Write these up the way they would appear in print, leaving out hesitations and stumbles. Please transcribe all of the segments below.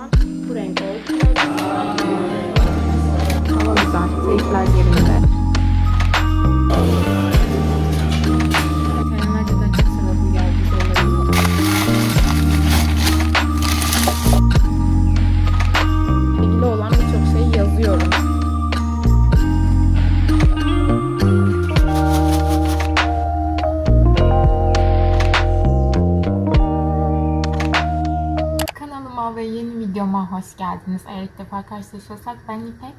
yüzden bu renk oldu. Hava güzel, keyifler yerinde. Veteriner çok sıra geldi dolayı. İlgili olan birçok şeyi yazıyorum. Ve yeni videoma hoş geldiniz. Eğer ilk defa karşılaşıyorsak ben İpek.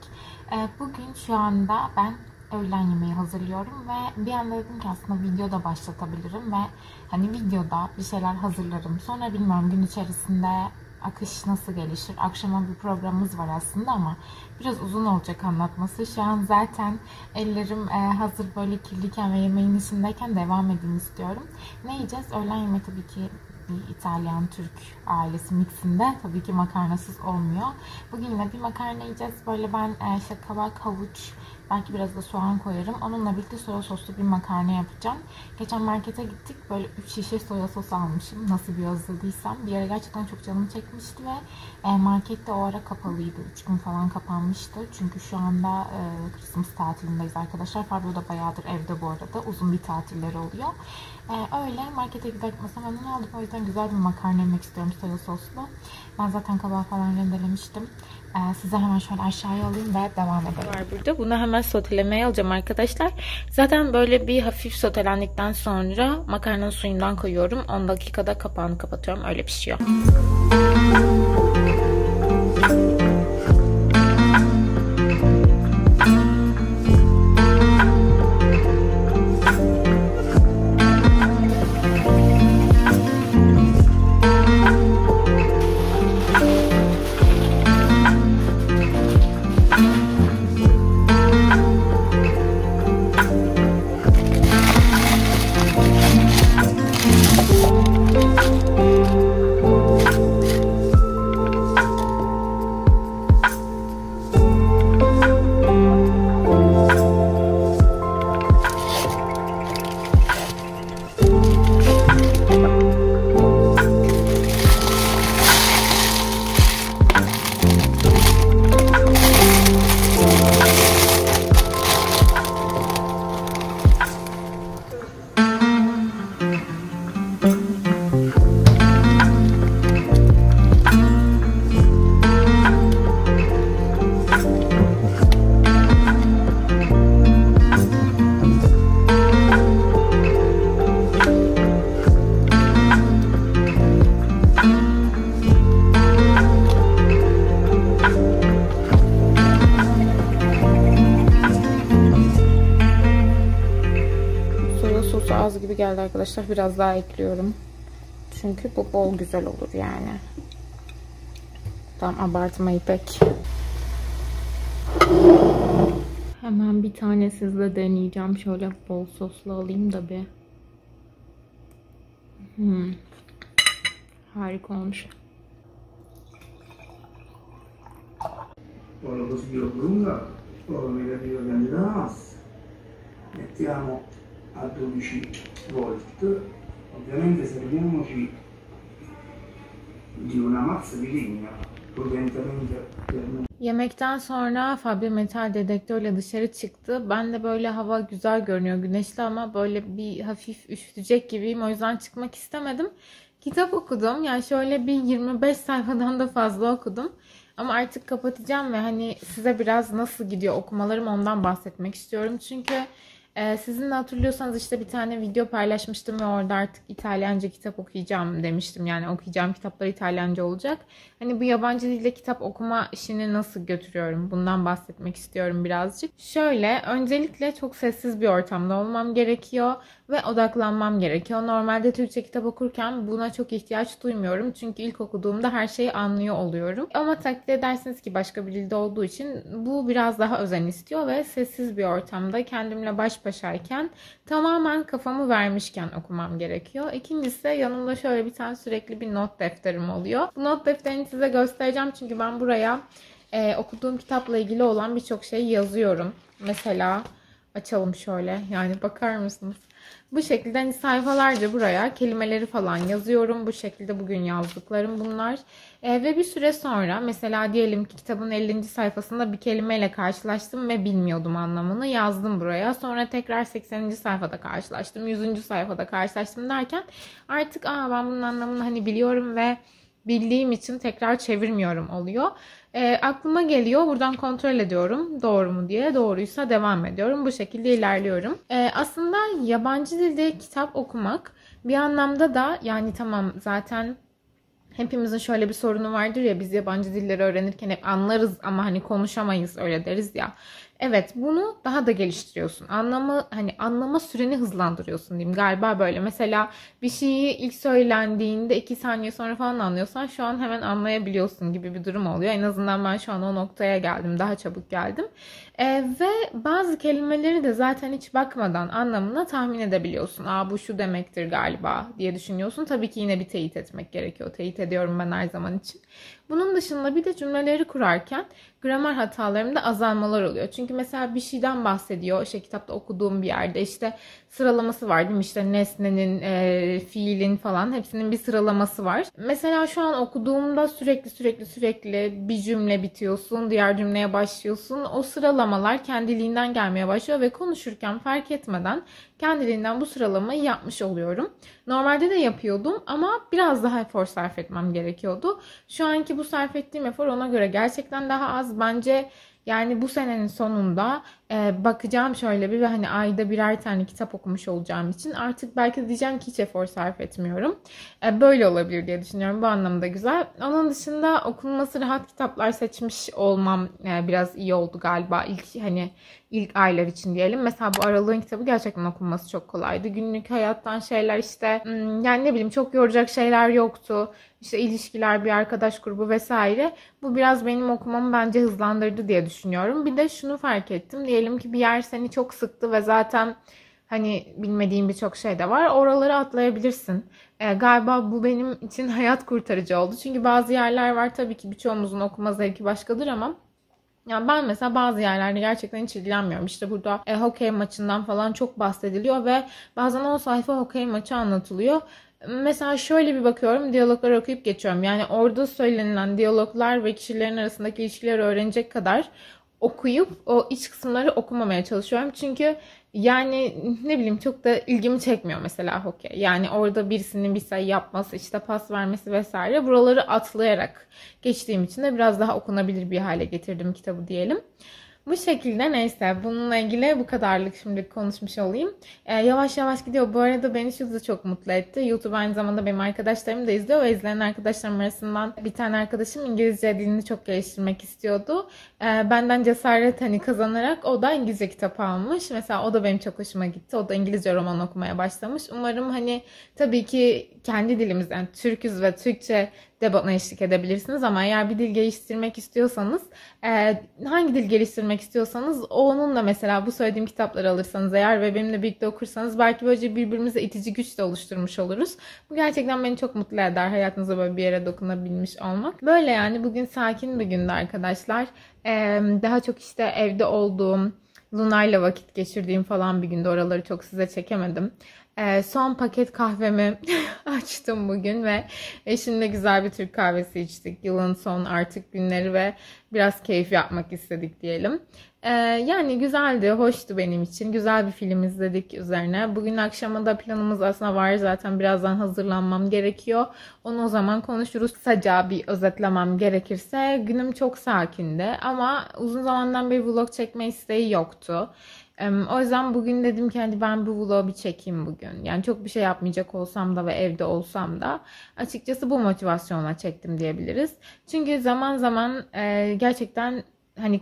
Bugün şu anda ben öğlen yemeği hazırlıyorum ve bir anda dedim ki aslında video da başlatabilirim ve hani videoda bir şeyler hazırlarım. Sonra bilmiyorum gün içerisinde akış nasıl gelişir. Akşama bir programımız var aslında ama biraz uzun olacak anlatması. Şu an zaten ellerim hazır böyle kirliyken ve yemeğin içindeyken devam edeyim istiyorum. Ne yiyeceğiz? Öğlen yemeği tabii ki İtalyan-Türk ailesi mixinde tabii ki makarnasız olmuyor. Bugün yine bir makarna yiyeceğiz. Böyle ben işte kabak, havuç, belki biraz da soğan koyarım. Onunla birlikte soya soslu bir makarna yapacağım. Geçen markete gittik. Böyle 3 şişe soya sos almışım. Nasıl bir özlediysem. Bir ara gerçekten çok canım çekmişti ve markette o ara kapalıydı. 3 gün falan kapanmıştı. Çünkü şu anda Christmas tatilindeyiz arkadaşlar. Fabio da bayağıdır evde bu arada. Uzun bir tatilleri oluyor. Öyle markete giderken onu aldım. O yüzden güzel bir makarna yemek istiyorum soya soslu. Ben zaten kabağı falan rendelemiştim. Size hemen şöyle aşağıya alayım ve devam edelim. Var burada. Bunu hemen sotelemeye alacağım arkadaşlar. Zaten böyle bir hafif sotelendikten sonra makarnanın suyundan koyuyorum. 10 dakikada kapağını kapatıyorum. Öyle pişiyor. Az gibi geldi arkadaşlar. Biraz daha ekliyorum. Çünkü bu bol güzel olur yani. Tam abartmayı pek. Hemen bir tane sizle deneyeceğim. Şöyle bol soslu alayım da bir. Harika olmuş. Ora così lunga, ora negativo candidato, mettiamo a 12 volt, ovviamente serviamoci di una mazza di legna, prudentemente per non... Yemekten sonra Fabio metal dedektörle dışarı çıktı. Ben de böyle hava güzel görünüyor, güneşli ama böyle bir hafif üşütecek gibiyim. O yüzden çıkmak istemedim. Kitap okudum. Yani şöyle bir 25 sayfadan da fazla okudum. Ama artık kapatacağım ve hani size biraz nasıl gidiyor okumalarım ondan bahsetmek istiyorum. Çünkü sizin de hatırlıyorsanız işte bir tane video paylaşmıştım ve orada artık İtalyanca kitap okuyacağım demiştim. Yani okuyacağım kitaplar İtalyanca olacak. Hani bu yabancı dilde kitap okuma işini nasıl götürüyorum? Bundan bahsetmek istiyorum birazcık. Şöyle, öncelikle çok sessiz bir ortamda olmam gerekiyor ve odaklanmam gerekiyor. Normalde Türkçe kitap okurken buna çok ihtiyaç duymuyorum. Çünkü ilk okuduğumda her şeyi anlıyor oluyorum. Ama takdir edersiniz ki başka bir dilde olduğu için bu biraz daha özen istiyor ve sessiz bir ortamda kendimle baş başayken tamamen kafamı vermişken okumam gerekiyor. İkincisi yanımda şöyle bir tane sürekli bir not defterim oluyor. Bu not defterini size göstereceğim çünkü ben buraya okuduğum kitapla ilgili olan birçok şeyi yazıyorum. Mesela açalım şöyle, yani bakar mısınız? Bu şekilde hani sayfalarca buraya kelimeleri falan yazıyorum. Bu şekilde bugün yazdıklarım bunlar. Ve bir süre sonra mesela diyelim ki kitabın 50. sayfasında bir kelimeyle karşılaştım ve bilmiyordum anlamını. Yazdım buraya. Sonra tekrar 80. sayfada karşılaştım. 100. sayfada karşılaştım derken artık ben bunun anlamını hani biliyorum ve bildiğim için tekrar çevirmiyorum oluyor. Aklıma geliyor. Buradan kontrol ediyorum. Doğru mu diye. Doğruysa devam ediyorum. Bu şekilde ilerliyorum. Aslında yabancı dilde kitap okumak bir anlamda da yani tamam zaten hepimizin şöyle bir sorunu vardır ya, biz yabancı dilleri öğrenirken hep anlarız ama hani konuşamayız, öyle deriz ya. Evet, bunu daha da geliştiriyorsun. Anlama süreni hızlandırıyorsun diyeyim. Galiba böyle. Mesela bir şeyi ilk söylendiğinde 2 saniye sonra falan anlıyorsan şu an hemen anlayabiliyorsun gibi bir durum oluyor. En azından ben şu an o noktaya geldim. Daha çabuk geldim. Ve bazı kelimeleri de zaten hiç bakmadan anlamını tahmin edebiliyorsun. Bu şu demektir galiba diye düşünüyorsun. Tabii ki yine bir teyit etmek gerekiyor. Teyit ediyorum ben her zaman için. Bunun dışında bir de cümleleri kurarken gramer hatalarımda azalmalar oluyor. Çünkü mesela bir şeyden bahsediyor. Kitapta okuduğum bir yerde sıralaması var değil mi? Nesnenin, fiilin falan hepsinin bir sıralaması var. Mesela şu an okuduğumda sürekli bir cümle bitiyorsun, diğer cümleye başlıyorsun. O sıralamalar kendiliğinden gelmeye başlıyor ve konuşurken fark etmeden kendiliğinden bu sıralamayı yapmış oluyorum. Normalde de yapıyordum ama biraz daha efor sarf etmem gerekiyordu. Şu anki bu sarf ettiğim efor ona göre gerçekten daha az. Bence yani bu senenin sonunda bakacağım şöyle bir ve hani ayda birer tane kitap okumuş olacağım için artık belki de diyeceğim ki hiç efor sarf etmiyorum. Böyle olabilir diye düşünüyorum. Bu anlamda güzel. Onun dışında okunması rahat kitaplar seçmiş olmam biraz iyi oldu galiba. İlk aylar için diyelim. Mesela bu Aralık'ın kitabı gerçekten okunması çok kolaydı. Günlük hayattan şeyler yani ne bileyim çok yoracak şeyler yoktu. İlişkiler, bir arkadaş grubu vesaire. Bu biraz benim okumamı bence hızlandırdı diye düşünüyorum. Bir de şunu fark ettim. Diyelim ki bir yer seni çok sıktı ve zaten hani bilmediğin birçok şey de var. Oraları atlayabilirsin. Galiba bu benim için hayat kurtarıcı oldu. Çünkü bazı yerler var, tabii ki birçoğumuzun okuma zevki başkadır ama yani ben mesela bazı yerlerde gerçekten hiç ilgilenmiyorum. Burada hokey maçından falan çok bahsediliyor ve bazen 10 sayfa hokey maçı anlatılıyor. Mesela şöyle bir bakıyorum, diyalogları okuyup geçiyorum. Yani orada söylenilen diyaloglar ve kişilerin arasındaki ilişkileri öğrenecek kadar okuyup o iç kısımları okumamaya çalışıyorum. Çünkü yani ne bileyim çok da ilgimi çekmiyor mesela hokey. Yani orada birisinin bir sayı yapması, pas vermesi vesaire, buraları atlayarak geçtiğim için de biraz daha okunabilir bir hale getirdim kitabı diyelim. Bu şekilde neyse, bununla ilgili bu kadarlık şimdilik konuşmuş olayım. Yavaş yavaş gidiyor. Bu arada beni şu da çok mutlu etti. YouTube aynı zamanda benim arkadaşlarım da izliyor ve izleyen arkadaşlarım arasından bir tane arkadaşım İngilizce dilini çok geliştirmek istiyordu. Benden cesaret kazanarak o da İngilizce kitap almış. Mesela o da benim çok hoşuma gitti. O da İngilizce roman okumaya başlamış. Umarım tabii ki kendi dilimiz, yani Türküz ve Türkçe de bana eşlik edebilirsiniz ama eğer bir dil geliştirmek istiyorsanız, hangi dil geliştirmek istiyorsanız onunla mesela bu söylediğim kitapları alırsanız eğer ve benimle birlikte okursanız belki böylece birbirimize itici güç de oluşturmuş oluruz. Bu gerçekten beni çok mutlu eder, hayatınıza böyle bir yere dokunabilmiş olmak. Böyle yani bugün sakin bir gündü arkadaşlar. Daha çok evde olduğum, Luna'yla vakit geçirdiğim falan bir günde, oraları çok size çekemedim. Son paket kahvemi açtım bugün ve eşimle güzel bir Türk kahvesi içtik. Yılın son artık günleri ve biraz keyif yapmak istedik diyelim. Yani güzeldi, hoştu benim için. Güzel bir film izledik üzerine. Bugün akşama da planımız aslında var. Zaten birazdan hazırlanmam gerekiyor. Onu o zaman konuşuruz. Kısaca bir özetlemem gerekirse günüm çok sakindi ama uzun zamandan beri vlog çekme isteği yoktu. O yüzden bugün dedim ki ben bu vlogu bir çekeyim bugün. Yani çok bir şey yapmayacak olsam da ve evde olsam da açıkçası bu motivasyonla çektim diyebiliriz. Çünkü zaman zaman gerçekten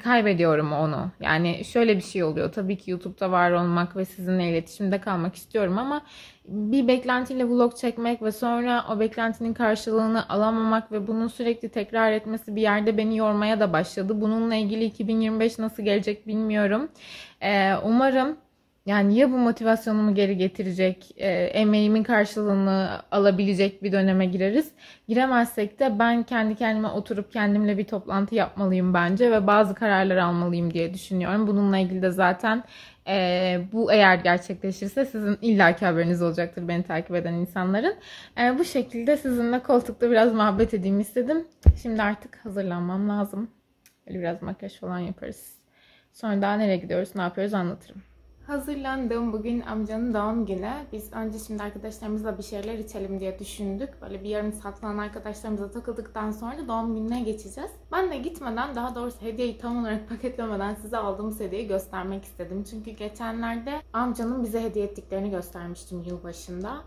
kaybediyorum onu. Yani şöyle bir şey oluyor. Tabii ki YouTube'da var olmak ve sizinle iletişimde kalmak istiyorum ama bir beklentiyle vlog çekmek ve sonra o beklentinin karşılığını alamamak ve bunun sürekli tekrar etmesi bir yerde beni yormaya da başladı. Bununla ilgili 2025 nasıl gelecek bilmiyorum. Umarım Yani ya bu motivasyonumu geri getirecek, emeğimin karşılığını alabilecek bir döneme gireriz. Giremezsek de ben kendi kendime oturup kendimle bir toplantı yapmalıyım bence ve bazı kararlar almalıyım diye düşünüyorum. Bununla ilgili de zaten bu eğer gerçekleşirse sizin illaki haberiniz olacaktır, beni takip eden insanların. Bu şekilde sizinle koltukta biraz muhabbet edeyim istedim. Şimdi artık hazırlanmam lazım. Böyle biraz makyaj falan yaparız. Sonra daha nereye gidiyoruz, ne yapıyoruz anlatırım. Hazırlandım. Bugün amcanın doğum günü. Biz önce şimdi arkadaşlarımızla bir şeyler içelim diye düşündük. Böyle bir yarım saat falan arkadaşlarımıza takıldıktan sonra doğum gününe geçeceğiz. Ben de gitmeden, daha doğrusu hediyeyi tam olarak paketlemeden size aldığımız hediyeyi göstermek istedim. Çünkü geçenlerde amcanın bize hediye ettiklerini göstermiştim yılbaşında.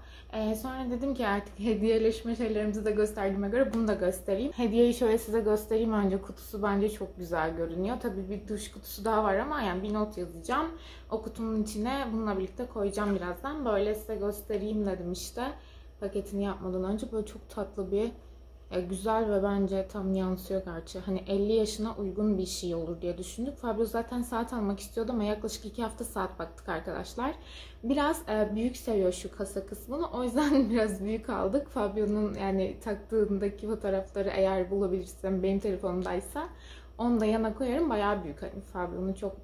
Sonra dedim ki artık hediyeleşme şeylerimizi de gösterdiğime göre bunu da göstereyim. Hediyeyi şöyle size göstereyim önce. Kutusu bence çok güzel görünüyor. Tabii bir duş kutusu daha var ama yani bir not yazacağım. O kutunun içine bununla birlikte koyacağım birazdan. Böyle size göstereyim dedim işte. Paketini yapmadan önce böyle çok tatlı bir güzel ve bence tam yansıyor gerçi. Hani 50 yaşına uygun bir şey olur diye düşündük. Fabio zaten saat almak istiyordu ama yaklaşık 2 hafta saat baktık arkadaşlar. Biraz büyük seviyor şu kasa kısmını. O yüzden biraz büyük aldık. Fabio'nun yani taktığındaki fotoğrafları eğer bulabilirsem benim telefonumdaysa onu da yana koyarım. Bayağı büyük. Hani Fabio'nun çok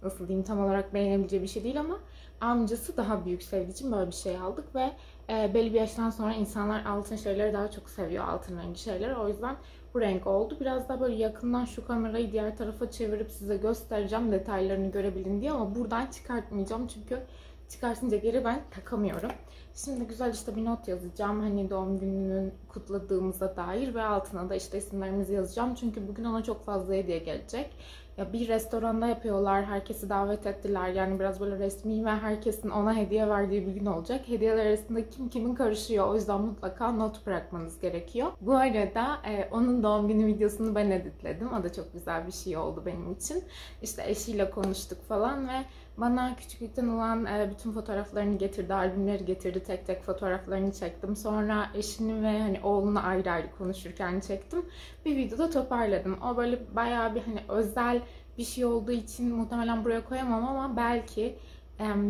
nasıl diyeyim tam olarak beğenebileceği bir şey değil ama amcası daha büyük sevdiği için böyle bir şey aldık ve belli bir yaştan sonra insanlar altın şeyleri daha çok seviyor, altın rengi şeyleri. O yüzden bu renk oldu. Biraz daha böyle yakından şu kamerayı diğer tarafa çevirip size göstereceğim detaylarını görebilin diye ama buradan çıkartmayacağım çünkü çıkarsınca geri ben takamıyorum. Şimdi güzel işte bir not yazacağım hani doğum gününün kutladığımıza dair ve altına da işte isimlerimizi yazacağım. Çünkü bugün ona çok fazla hediye gelecek. Ya bir restoranda yapıyorlar, herkesi davet ettiler. Yani biraz böyle resmi ve herkesin ona hediye verdiği bir gün olacak. Hediyeler arasında kim kimin karışıyor. O yüzden mutlaka not bırakmanız gerekiyor. Bu arada onun doğum günü videosunu ben editledim. O da çok güzel bir şey oldu benim için. İşte eşiyle konuştuk falan ve bana küçüklükten olan bütün fotoğraflarını getirdi, albümleri getirdi. Tek tek fotoğraflarını çektim. Sonra eşini ve hani oğlunu ayrı ayrı konuşurken çektim. Bir videoda toparladım. O böyle bayağı bir hani özel bir şey olduğu için muhtemelen buraya koyamam ama belki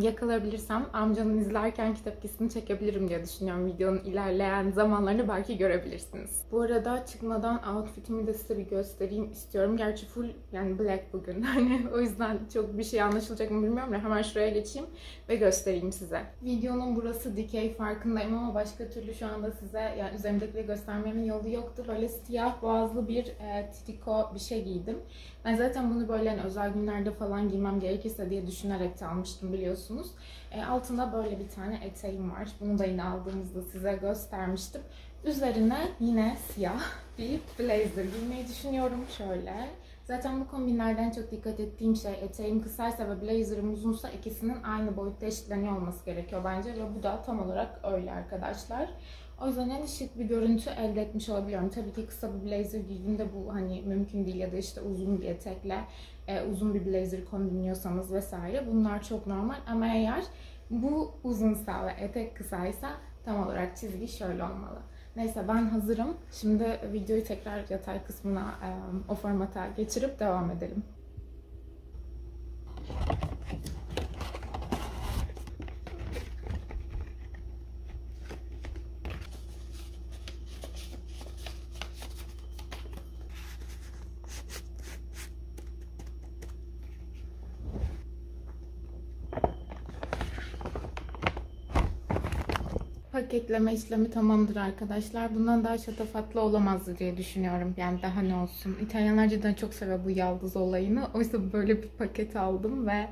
yakalayabilirsem amcanın izlerkenki tepkisini çekebilirim diye düşünüyorum. Videonun ilerleyen zamanlarını belki görebilirsiniz. Bu arada çıkmadan outfitimi de size bir göstereyim istiyorum. Gerçi full yani black bugün. Hani o yüzden çok bir şey anlaşılacak mı bilmiyorum da hemen şuraya geçeyim ve göstereyim size. Videonun burası dikey farkındayım ama başka türlü şu anda size yani üzerimdekileri göstermemin yolu yoktu. Böyle siyah boğazlı bir triko bir şey giydim. Ben zaten bunu böyle hani özel günlerde falan giymem gerekirse diye düşünerek de almıştım biliyorsunuz. Altında böyle bir tane eteğim var. Bunu da yine aldığımızda size göstermiştim. Üzerine yine siyah bir blazer giymeyi düşünüyorum şöyle. Zaten bu kombinlerden çok dikkat ettiğim şey eteğim kısaysa ve blazerım uzunsa ikisinin aynı boyutta eşitleniyor olması gerekiyor bence. Ve bu da tam olarak öyle arkadaşlar. O yüzden yani şık bir görüntü elde etmiş olabiliyorum. Tabii ki kısa bir blazer giydiğimde bu hani mümkün değil ya da işte uzun bir etekle uzun bir blazer kombinliyorsanız vesaire bunlar çok normal. Ama eğer bu uzunsa ve etek kısaysa tam olarak çizgi şöyle olmalı. Neyse ben hazırım. Şimdi videoyu tekrar yatay kısmına o formata geçirip devam edelim. Paketleme işlemi tamamdır arkadaşlar. Bundan daha şatafatlı olamazdı diye düşünüyorum. Yani daha ne olsun. İtalyanlar cidden çok seviyor bu yaldız olayını. Oysa böyle bir paket aldım ve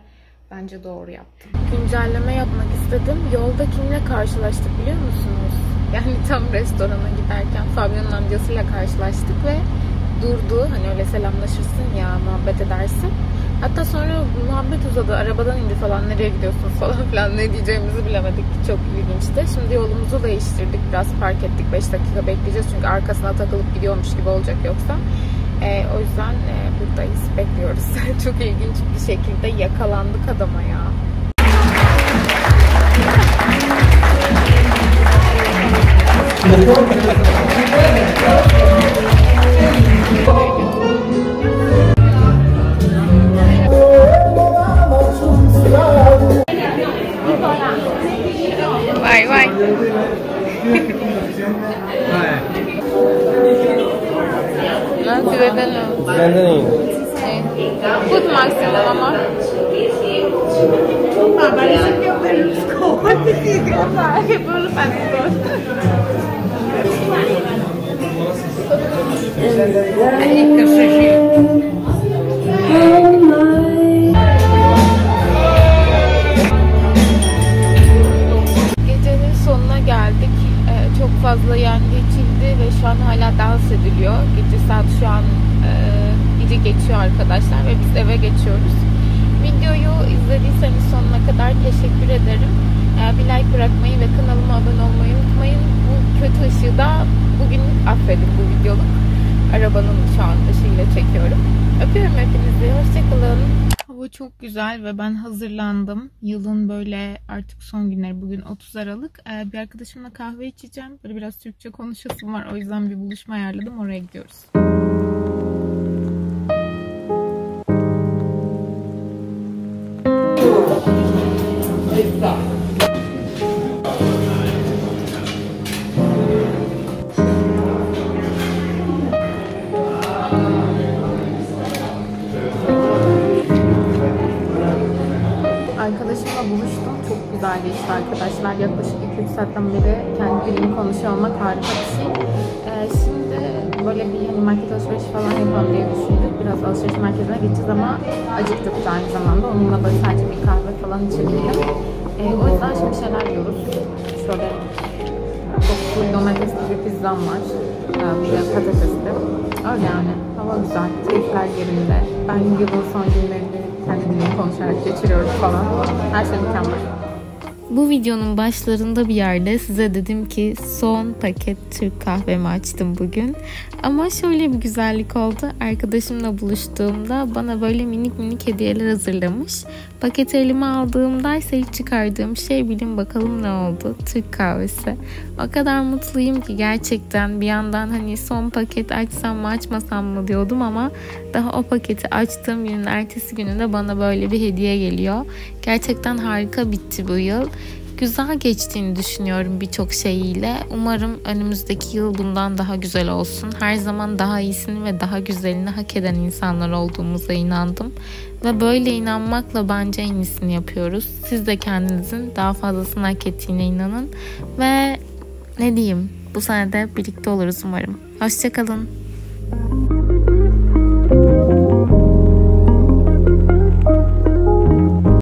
bence doğru yaptım. Güncelleme yapmak istedim. Yolda kimle karşılaştık biliyor musunuz? Yani tam restorana giderken Fabio'nun amcasıyla karşılaştık ve durdu. Hani öyle selamlaşırsın ya, muhabbet edersin. Hatta sonra muhabbet uzadı. Arabadan indi falan. Nereye gidiyorsunuz falan filan. Ne diyeceğimizi bilemedik. Çok ilginçti. Şimdi yolumuzu değiştirdik. Biraz park ettik. 5 dakika bekleyeceğiz. Çünkü arkasına takılıp gidiyormuş gibi olacak yoksa. O yüzden buradayız. Bekliyoruz. Çok ilginç bir şekilde yakalandık adama ya. Oh, Trenden o. Trenden iyi. Good maximum ama. Gecenin sonuna geldik. Çok fazla yengi içildi ve şu an hala dans ediliyor. Gece saat şu an 1'i geçiyor arkadaşlar ve biz eve geçiyoruz. Videoyu izlediyseniz sonuna kadar teşekkür ederim. Bir like bırakmayı ve kanalıma abone olmayı unutmayın. Bu kötü ışığı da bugün affedin bu videoluk. Arabanın şu an ışığıyla çekiyorum. Öpüyorum hepinizi. Hoşçakalın. Hava çok güzel ve ben hazırlandım. Yılın böyle artık son günleri. Bugün 30 Aralık. Bir arkadaşımla kahve içeceğim. Böyle biraz Türkçe konuşasım var. O yüzden bir buluşma ayarladım. Oraya gidiyoruz. Arkadaşımla buluştum. Çok güzel geçti arkadaşlar. Yaklaşık 2-3 saatten beri kendi dilimi konuşuyor olmak harika bir şey. Şimdi böyle bir market alışverişi falan yapalım diye düşündük. Biraz alışveriş merkezine gideceğiz ama acıktık da aynı zamanda. Onunla böyle sadece bir kahve falan içebildim. O yüzden şimdi şeyler yiyoruz. Şöyle çok full domatesli bir pizzam var. Bir de patatesli. Öyle yani. Hava güzel. Keyifler yerinde. Ben yılın son günlerini kendi dilimi konuşarak geçiriyorum falan. Her şey mükemmel. Bu videonun başlarında bir yerde size dedim ki son paket Türk kahvemi açtım bugün. Ama şöyle bir güzellik oldu. Arkadaşımla buluştuğumda bana böyle minik minik hediyeler hazırlamış. Paketi elime aldığımda ise ilk çıkardığım şey bilin bakalım ne oldu? Türk kahvesi. O kadar mutluyum ki gerçekten bir yandan hani son paket açsam mı açmasam mı diyordum ama daha o paketi açtığım günün ertesi gününde bana böyle bir hediye geliyor. Gerçekten harika bitti bu yıl. Güzel geçtiğini düşünüyorum birçok şeyiyle. Umarım önümüzdeki yıl bundan daha güzel olsun. Her zaman daha iyisini ve daha güzelini hak eden insanlar olduğumuza inandım. Ve böyle inanmakla bence en iyisini yapıyoruz. Siz de kendinizin daha fazlasını hak ettiğine inanın. Ve ne diyeyim, bu sene de birlikte oluruz umarım. Hoşça kalın.